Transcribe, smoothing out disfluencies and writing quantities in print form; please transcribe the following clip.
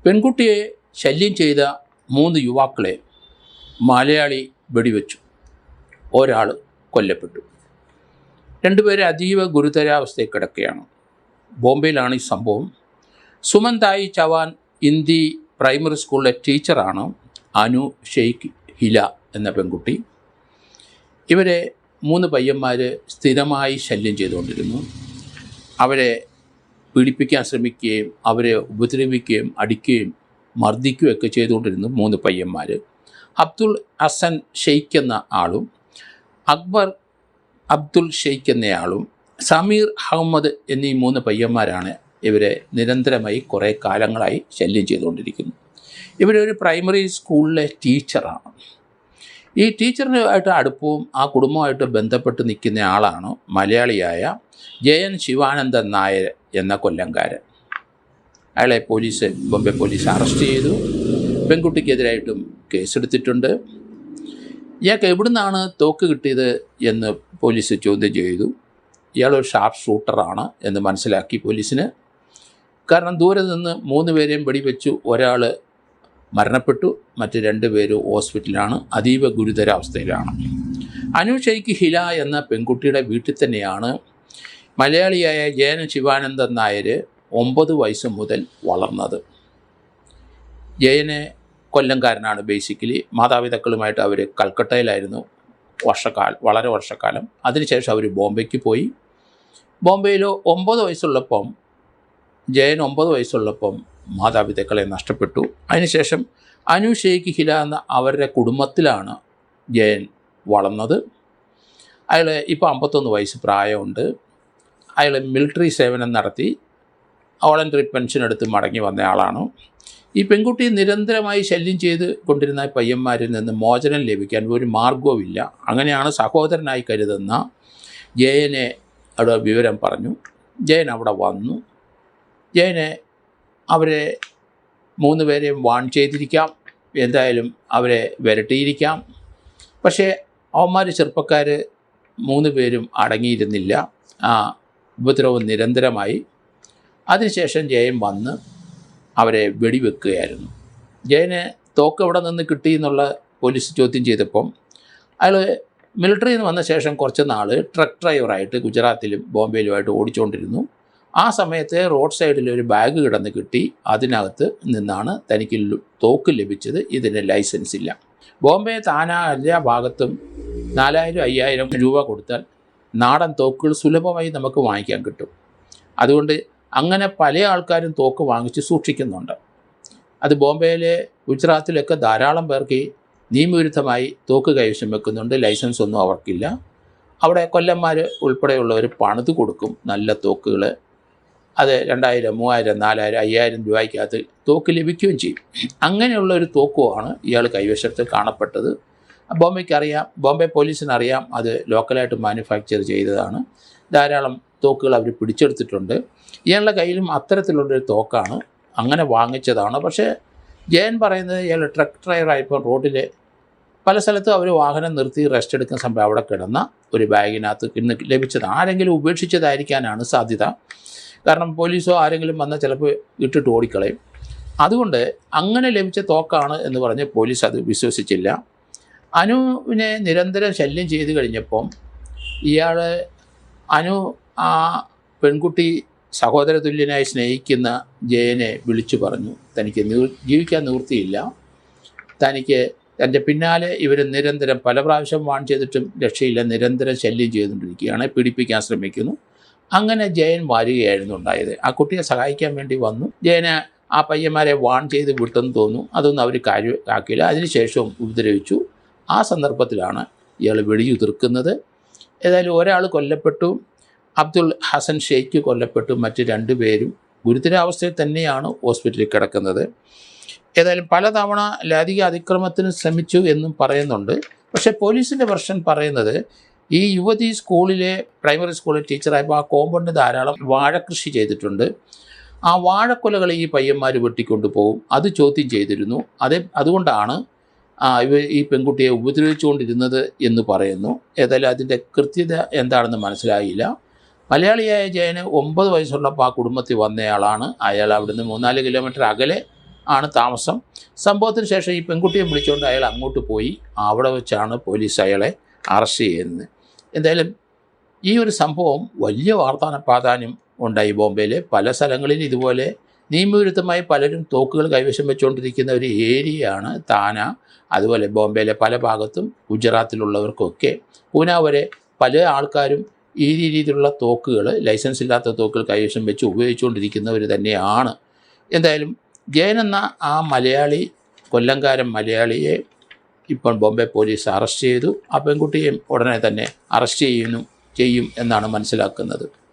പെൺകുട്ടിയെ ശല്യം ചെയ്ത 3 യുവാക്കളെ മലയാളി വെടിവെച്ചു. ഒരാൾ കൊല്ലപ്പെട്ടു. 2 പേര് അതീവ ഗുരുതരാവസ്ഥയിൽ കിടക്കുകയാണ്. ബോംബെയിലാണ് ഈ സംഭവം. സുമന്തായി ചവാൻ ഹിന്ദി പ്രൈമറി സ്കൂളിലെ ടീച്ചറാണ് അനു ഷെയ്ഖ് ഹില എന്ന പെൺകുട്ടി. ഇവരെ 3 പയ്യന്മാർ സ്ഥിരമായി ശല്യം ചെയ്തുകൊണ്ടിരുന്നു. അവരെ പീഡിപ്പിക്കാൻ ശ്രമിക്കുകയും അവരെ ഉപദ്രവിക്കുകയും അടിക്കുകയും മർദ്ദിക്കുകയൊക്കെ ചെയ്തുകൊണ്ടിരുന്നു 3 പയ്യന്മാർ. അബ്ദുൾ ഹസൻ ഷെയ്ഖ് എന്ന ആളും അക്ബർ അബ്ദുൾ ഷെയ്ഖ് എന്നയാളും സമീർ അഹമ്മദ് എന്നീ 3 പയ്യന്മാരാണ് ഇവരെ നിരന്തരമായി കുറേ കാലങ്ങളായി ശല്യം ചെയ്തുകൊണ്ടിരിക്കുന്നത്. ഇവരൊരു പ്രൈമറി സ്കൂളിലെ ടീച്ചറാണ്. ഈ ടീച്ചറിനായിട്ട് അടുപ്പവും ആ കുടുംബമായിട്ട് ബന്ധപ്പെട്ട് നിൽക്കുന്ന ആളാണ് മലയാളിയായ ജയൻ ശിവാനന്ദൻ നായർ എന്ന കൊല്ലംകാരൻ. അയാളെ ബോംബെ പോലീസ് അറസ്റ്റ് ചെയ്തു. പെൺകുട്ടിക്കെതിരായിട്ടും കേസെടുത്തിട്ടുണ്ട്. ഇയാൾക്ക് എവിടെ നിന്നാണ് തോക്ക് കിട്ടിയത് എന്ന് പോലീസ് ചോദ്യം ചെയ്തു. ഇയാളൊരു ഷാർപ്പ് ഷൂട്ടറാണ് എന്ന് മനസ്സിലാക്കി പോലീസിന്. കാരണം ദൂരെ നിന്ന് 3 പേരെയും വെടിവെച്ചു. ഒരാൾ മരണപ്പെട്ടു, മറ്റ് 2 പേര് ഹോസ്പിറ്റലിലാണ്, അതീവ ഗുരുതരാവസ്ഥയിലാണ്. അനു ഷെയ്ഖ് ഹില എന്ന പെൺകുട്ടിയുടെ വീട്ടിൽ തന്നെയാണ് മലയാളിയായ ജയൻ ശിവാനന്ദൻ നായർ 9 വയസ്സ് മുതൽ വളർന്നത്. ജയന് കൊല്ലംകാരനാണ് ബേസിക്കലി. മാതാപിതാക്കളുമായിട്ട് അവർ കൽക്കട്ടയിലായിരുന്നു വളരെ വർഷക്കാലം. അതിനുശേഷം അവർ ബോംബെക്ക് പോയി. ബോംബെയിൽ 9 വയസ്സുള്ളപ്പം ജയൻ 9 വയസ്സുള്ളപ്പം മാതാപിതാക്കളെ നഷ്ടപ്പെട്ടു. അതിനുശേഷം അനു ഷെയ്ഖ് ഹില എന്ന അവരുടെ കുടുംബത്തിലാണ് ജയൻ വളർന്നത്. അയാൾ ഇപ്പോൾ 51 വയസ്സ് പ്രായമുണ്ട്. അയാൾ മിലിറ്ററി സേവനം നടത്തി വോളണ്ടറി പെൻഷൻ എടുത്ത് മടങ്ങി വന്ന ആളാണ്. ഈ പെൺകുട്ടി നിരന്തരമായി ശല്യം ചെയ്ത് കൊണ്ടിരുന്ന പയ്യന്മാരിൽ നിന്ന് മോചനം ലഭിക്കാൻ ഒരു മാർഗവുമില്ല. അങ്ങനെയാണ് സഹോദരനായി കരുതുന്ന ജയനെ അവിടെ വിവരം പറഞ്ഞു. ജയൻ അവിടെ വന്നു. ജയനെ അവരെ 3 പേരെയും വാൺ ചെയ്തിരിക്കാം, എന്തായാലും അവരെ വിരട്ടിയിരിക്കാം. പക്ഷേ അവന്മാർ ചെറുപ്പക്കാർ 3 പേരും അടങ്ങിയിരുന്നില്ല. ആ ഉപദ്രവം നിരന്തരമായി. അതിനുശേഷം ജയൻ വന്ന് അവരെ വെടിവെക്കുകയായിരുന്നു. ജയന് തോക്ക് എവിടെ നിന്ന് കിട്ടി എന്നുള്ള പോലീസ് ചോദ്യം ചെയ്തപ്പം അയാൾ മിലിറ്ററിയിൽ നിന്ന് വന്ന ശേഷം കുറച്ച് നാൾ ട്രക്ക് ഡ്രൈവറായിട്ട് ഗുജറാത്തിലും ബോംബെയിലുമായിട്ട് ഓടിച്ചുകൊണ്ടിരുന്നു. ആ സമയത്ത് റോഡ് സൈഡിൽ ഒരു ബാഗ് കിടന്ന് കിട്ടി. അതിനകത്ത് നിന്നാണ് തനിക്ക് തോക്ക് ലഭിച്ചത്. ഇതിന് ലൈസൻസ് ഇല്ല. ബോംബെ താന എല്ലാ ഭാഗത്തും 4000-5000 രൂപ കൊടുത്താൽ നാടൻ തോക്കുകൾ സുലഭമായി നമുക്ക് വാങ്ങിക്കാൻ കിട്ടും. അതുകൊണ്ട് അങ്ങനെ പല ആൾക്കാരും തോക്ക് വാങ്ങിച്ച് സൂക്ഷിക്കുന്നുണ്ട്. അത് ബോംബെയിലെ ഗുജറാത്തിലൊക്കെ ധാരാളം പേർക്ക് നിയമവിരുദ്ധമായി തോക്ക് കൈവശം വെക്കുന്നുണ്ട്. ലൈസൻസ് ഒന്നും അവർക്കില്ല. അവിടെ കൊല്ലന്മാർ ഉൾപ്പെടെയുള്ളവർ പണിത് കൊടുക്കും നല്ല തോക്കുകൾ. അത് 2000, 3000, 4000, 5000 രൂപയ്ക്കകത്ത് തോക്ക് ലഭിക്കുകയും ചെയ്യും. അങ്ങനെയുള്ള ഒരു തോക്കുമാണ് ഇയാൾ കൈവശത്തിൽ കാണപ്പെട്ടത്. ബോംബെ പോലീസിനറിയാം അത് ലോക്കലായിട്ട് മാനുഫാക്ചർ ചെയ്തതാണ്. ധാരാളം തോക്കുകൾ അവർ പിടിച്ചെടുത്തിട്ടുണ്ട്. ഇയാളുടെ കയ്യിലും അത്തരത്തിലുള്ളൊരു തോക്കാണ്, അങ്ങനെ വാങ്ങിച്ചതാണ്. പക്ഷേ ജയൻ പറയുന്നത് ഇയാൾ ട്രക്ക് ഡ്രൈവറായപ്പോൾ റോഡിൽ പല സ്ഥലത്തും അവർ വാഹനം നിർത്തി റെസ്റ്റ് എടുക്കുന്ന സമയം അവിടെ കിടന്ന ഒരു ബാഗിനകത്ത് ഇന്ന് ലഭിച്ചത്. ആരെങ്കിലും ഉപേക്ഷിച്ചതായിരിക്കാനാണ് സാധ്യത. കാരണം പോലീസോ ആരെങ്കിലും വന്നാൽ ചിലപ്പോൾ ഇട്ടിട്ട് ഓടിക്കളയും. അതുകൊണ്ട് അങ്ങനെ ലഭിച്ച തോക്കാണ് എന്ന് പറഞ്ഞ് പോലീസ് അത് വിശ്വസിച്ചില്ല. അനുവിനെ നിരന്തരം ശല്യം ചെയ്ത് കഴിഞ്ഞപ്പം അനു ആ പെൺകുട്ടി സഹോദര തുല്യനായി സ്നേഹിക്കുന്ന ജയനെ വിളിച്ചു പറഞ്ഞു, തനിക്ക് ജീവിക്കാൻ നിവൃത്തിയില്ല, തൻ്റെ പിന്നാലെ ഇവർ നിരന്തരം പല പ്രാവശ്യം വാൺ ചെയ്തിട്ടും രക്ഷയില്ല, നിരന്തരം ശല്യം ചെയ്തുകൊണ്ടിരിക്കുകയാണ്, പീഡിപ്പിക്കാൻ ശ്രമിക്കുന്നു. അങ്ങനെ ജയൻ വരികയായിരുന്നു ഉണ്ടായത്. ആ കുട്ടിയെ സഹായിക്കാൻ വേണ്ടി വന്നു. ജയന് ആ പയ്യന്മാരെ വാൺ ചെയ്ത് വിട്ടെന്ന് തോന്നുന്നു. അതൊന്നും അവർ കാര്യമാക്കിയില്ല. അതിനുശേഷവും ഉപദ്രവിച്ചു. ആ സന്ദർഭത്തിലാണ് ഇയാൾ വെടിയുതിർക്കുന്നത്. ഏതായാലും ഒരാൾ കൊല്ലപ്പെട്ടു, അബ്ദുൾ ഹസൻ ഷെയ്ഖ് കൊല്ലപ്പെട്ടു. മറ്റ് 2 പേരും ഗുരുതരാവസ്ഥയിൽ തന്നെയാണ് ഹോസ്പിറ്റലിൽ കിടക്കുന്നത്. ഏതായാലും പലതവണ ലൈംഗിക അതിക്രമത്തിന് ശ്രമിച്ചു എന്നും പറയുന്നുണ്ട്. പക്ഷേ പോലീസിൻ്റെ വെർഷൻ പറയുന്നത് ഈ യുവതി പ്രൈമറി സ്കൂളിലെ ടീച്ചറായപ്പോൾ ആ കോമ്പൗണ്ട് ധാരാളം വാഴക്കൃഷി ചെയ്തിട്ടുണ്ട്. ആ വാഴക്കൊലകൾ ഈ പയ്യന്മാർ വെട്ടിക്കൊണ്ടു പോകും. അത് ചോദ്യം ചെയ്തിരുന്നു. അതുകൊണ്ടാണ് ഈ പെൺകുട്ടിയെ ഉപദ്രവിച്ചുകൊണ്ടിരുന്നത് എന്ന് പറയുന്നു. ഏതായാലും അതിൻ്റെ കൃത്യത എന്താണെന്ന് മനസ്സിലായില്ല. മലയാളിയായ ജയന് 9 വയസ്സുള്ളപ്പോൾ ആ കുടുംബത്തിൽ വന്നയാളാണ്. അയാൾ അവിടുന്ന് 3-4 കിലോമീറ്റർ അകലെ ആണ് താമസം. സംഭവത്തിന് ശേഷം ഈ പെൺകുട്ടിയെ വിളിച്ചുകൊണ്ട് അയാൾ അങ്ങോട്ട് പോയി. അവിടെ വെച്ചാണ് പോലീസ് അയാളെ അറസ്റ്റ് ചെയ്യുന്നത്. എന്തായാലും ഈ ഒരു സംഭവം വലിയ വാർത്താ പ്രാധാന്യം ഉണ്ടായി. ബോംബെയിൽ പല സ്ഥലങ്ങളിൽ ഇതുപോലെ നിയമവിരുദ്ധമായി പലരും തോക്കുകൾ കൈവശം വെച്ചുകൊണ്ടിരിക്കുന്ന ഒരു ഏരിയയാണ് താന. അതുപോലെ ബോംബെയിലെ പല ഭാഗത്തും ഗുജറാത്തിലുള്ളവർക്കൊക്കെ പൂന വരെ പല ആൾക്കാരും ഈ രീതിയിലുള്ള തോക്കുകൾ, ലൈസൻസ് ഇല്ലാത്ത തോക്കുകൾ കൈവശം വെച്ച് ഉപയോഗിച്ചുകൊണ്ടിരിക്കുന്നവർ തന്നെയാണ്. എന്തായാലും ജയൻ എന്ന ആ മലയാളി, കൊല്ലംകാരൻ മലയാളിയെ ഇപ്പോൾ ബോംബെ പോലീസ് അറസ്റ്റ് ചെയ്തു. ആ പെൺകുട്ടിയെയും ഉടനെ തന്നെ അറസ്റ്റ് ചെയ്യും എന്നാണ് മനസ്സിലാക്കുന്നത്.